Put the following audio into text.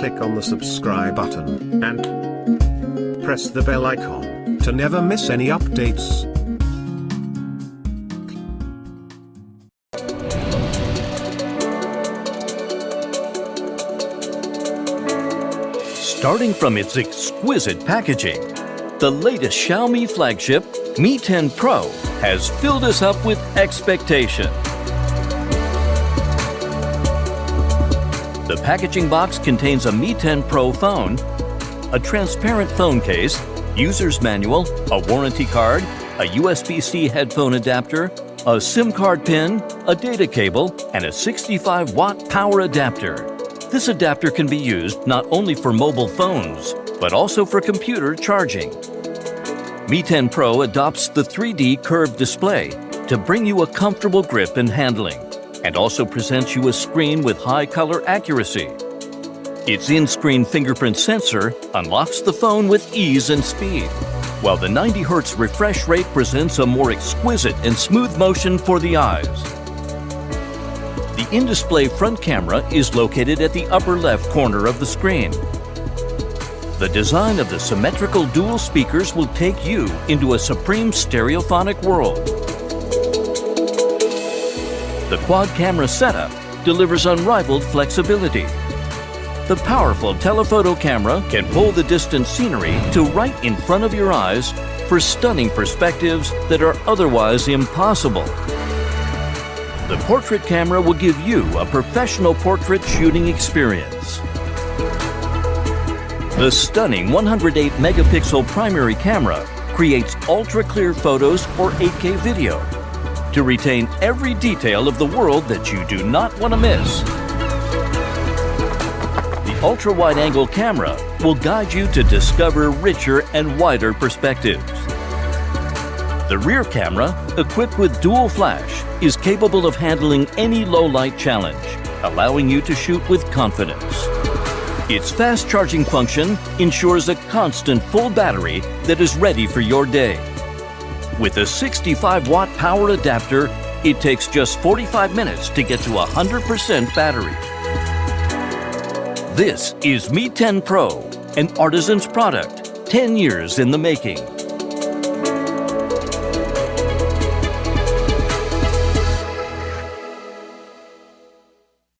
click on the subscribe button and press the bell icon to never miss any updates. Starting from its exquisite packaging, the latest Xiaomi flagship, Mi 10 Pro, has filled us up with expectation. The packaging box contains a Mi 10 Pro phone, a transparent phone case, user's manual, a warranty card, a USB-C headphone adapter, a SIM card pin, a data cable, and a 65-watt power adapter. This adapter can be used not only for mobile phones, but also for computer charging. Mi 10 Pro adopts the 3D curved display to bring you a comfortable grip and handling, and also presents you a screen with high color accuracy. Its in-screen fingerprint sensor unlocks the phone with ease and speed, while the 90 Hz refresh rate presents a more exquisite and smooth motion for the eyes. The in-display front camera is located at the upper left corner of the screen. The design of the symmetrical dual speakers will take you into a supreme stereophonic world. The quad camera setup delivers unrivaled flexibility. The powerful telephoto camera can pull the distant scenery to right in front of your eyes for stunning perspectives that are otherwise impossible. The portrait camera will give you a professional portrait shooting experience. The stunning 108-megapixel primary camera creates ultra-clear photos or 8K video to retain every detail of the world that you do not want to miss. The ultra-wide-angle camera will guide you to discover richer and wider perspectives. The rear camera, equipped with dual flash, is capable of handling any low-light challenge, allowing you to shoot with confidence. Its fast charging function ensures a constant full battery that is ready for your day. With a 65-watt power adapter, it takes just 45 minutes to get to 100% battery. This is Mi 10 Pro, an artisan's product, 10 years in the making.